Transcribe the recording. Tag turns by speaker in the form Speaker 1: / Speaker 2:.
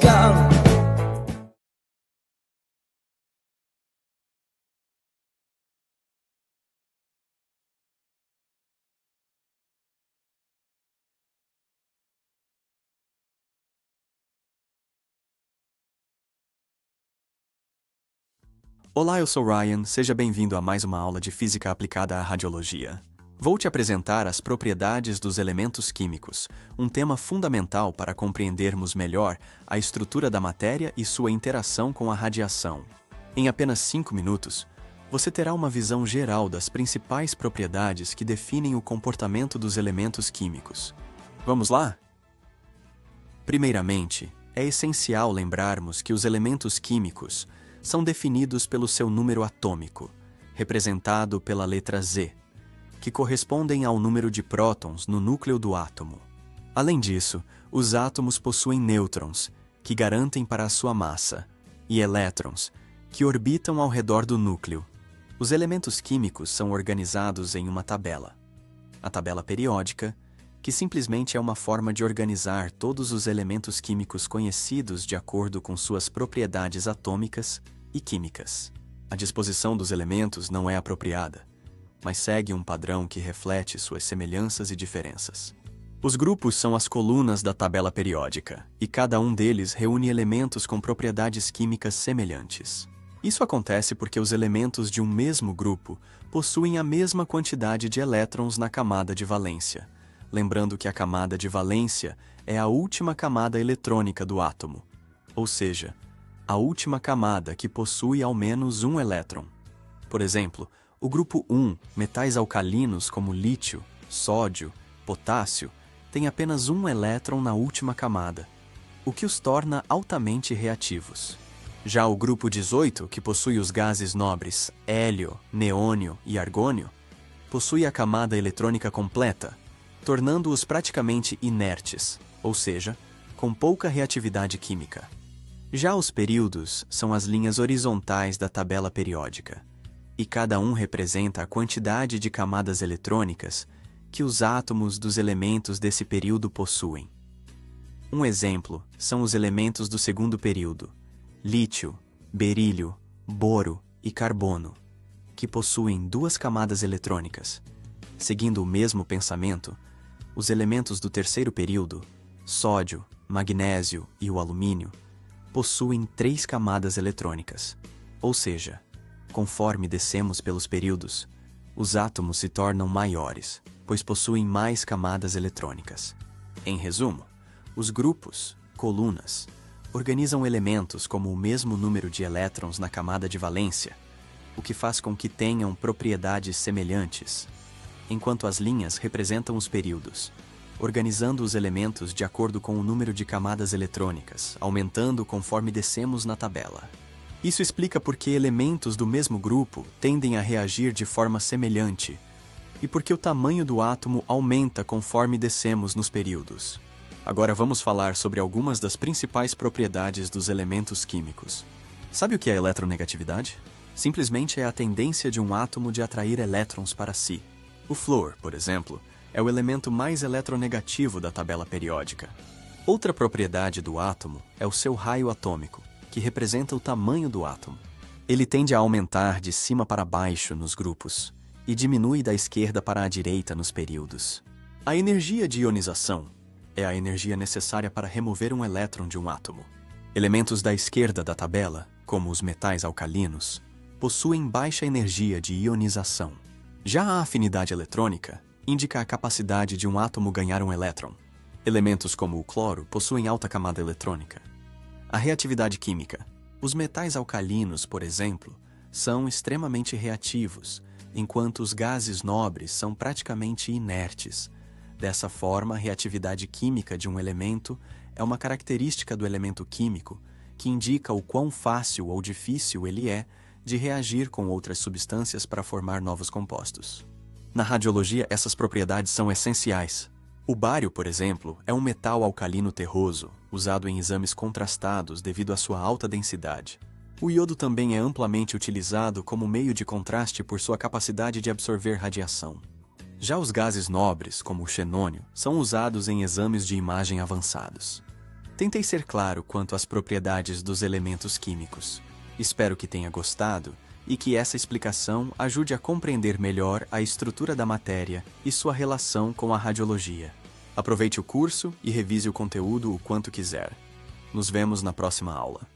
Speaker 1: go.
Speaker 2: Olá, eu sou Ryan, seja bem-vindo a mais uma aula de Física aplicada à Radiologia. Vou te apresentar as propriedades dos elementos químicos, um tema fundamental para compreendermos melhor a estrutura da matéria e sua interação com a radiação. Em apenas 5 minutos, você terá uma visão geral das principais propriedades que definem o comportamento dos elementos químicos. Vamos lá? Primeiramente, é essencial lembrarmos que os elementos químicos são definidos pelo seu número atômico, representado pela letra Z, que correspondem ao número de prótons no núcleo do átomo. Além disso, os átomos possuem nêutrons, que garantem para a sua massa, e elétrons, que orbitam ao redor do núcleo. Os elementos químicos são organizados em uma tabela, a tabela periódica, que simplesmente é uma forma de organizar todos os elementos químicos conhecidos de acordo com suas propriedades atômicas e químicas. A disposição dos elementos não é apropriada, mas segue um padrão que reflete suas semelhanças e diferenças. Os grupos são as colunas da tabela periódica, e cada um deles reúne elementos com propriedades químicas semelhantes. Isso acontece porque os elementos de um mesmo grupo possuem a mesma quantidade de elétrons na camada de valência, lembrando que a camada de valência é a última camada eletrônica do átomo, ou seja, a última camada que possui ao menos um elétron. Por exemplo, o grupo 1, metais alcalinos como lítio, sódio, potássio, tem apenas um elétron na última camada, o que os torna altamente reativos. Já o grupo 18, que possui os gases nobres hélio, neônio e argônio, possui a camada eletrônica completa, tornando-os praticamente inertes, ou seja, com pouca reatividade química. Já os períodos são as linhas horizontais da tabela periódica, e cada um representa a quantidade de camadas eletrônicas que os átomos dos elementos desse período possuem. Um exemplo são os elementos do segundo período, lítio, berílio, boro e carbono, que possuem 2 camadas eletrônicas. Seguindo o mesmo pensamento, os elementos do terceiro período, sódio, magnésio e o alumínio, possuem 3 camadas eletrônicas. Ou seja, conforme descemos pelos períodos, os átomos se tornam maiores, pois possuem mais camadas eletrônicas. Em resumo, os grupos, colunas, organizam elementos como o mesmo número de elétrons na camada de valência, o que faz com que tenham propriedades semelhantes, enquanto as linhas representam os períodos, organizando os elementos de acordo com o número de camadas eletrônicas, aumentando conforme descemos na tabela. Isso explica por que elementos do mesmo grupo tendem a reagir de forma semelhante, e por que o tamanho do átomo aumenta conforme descemos nos períodos. Agora vamos falar sobre algumas das principais propriedades dos elementos químicos. Sabe o que é eletronegatividade? Simplesmente é a tendência de um átomo de atrair elétrons para si. O flúor, por exemplo, é o elemento mais eletronegativo da tabela periódica. Outra propriedade do átomo é o seu raio atômico, que representa o tamanho do átomo. Ele tende a aumentar de cima para baixo nos grupos e diminui da esquerda para a direita nos períodos. A energia de ionização é a energia necessária para remover um elétron de um átomo. Elementos da esquerda da tabela, como os metais alcalinos, possuem baixa energia de ionização. Já a afinidade eletrônica indica a capacidade de um átomo ganhar um elétron. Elementos como o cloro possuem alta camada eletrônica. A reatividade química. Os metais alcalinos, por exemplo, são extremamente reativos, enquanto os gases nobres são praticamente inertes. Dessa forma, a reatividade química de um elemento é uma característica do elemento químico que indica o quão fácil ou difícil ele é de reagir com outras substâncias para formar novos compostos. Na radiologia, essas propriedades são essenciais. O bário, por exemplo, é um metal alcalino terroso, usado em exames contrastados devido à sua alta densidade. O iodo também é amplamente utilizado como meio de contraste por sua capacidade de absorver radiação. Já os gases nobres, como o xenônio, são usados em exames de imagem avançados. Tentei ser claro quanto às propriedades dos elementos químicos. Espero que tenha gostado e que essa explicação ajude a compreender melhor a estrutura da matéria e sua relação com a radiologia. Aproveite o curso e revise o conteúdo o quanto quiser. Nos vemos na próxima aula.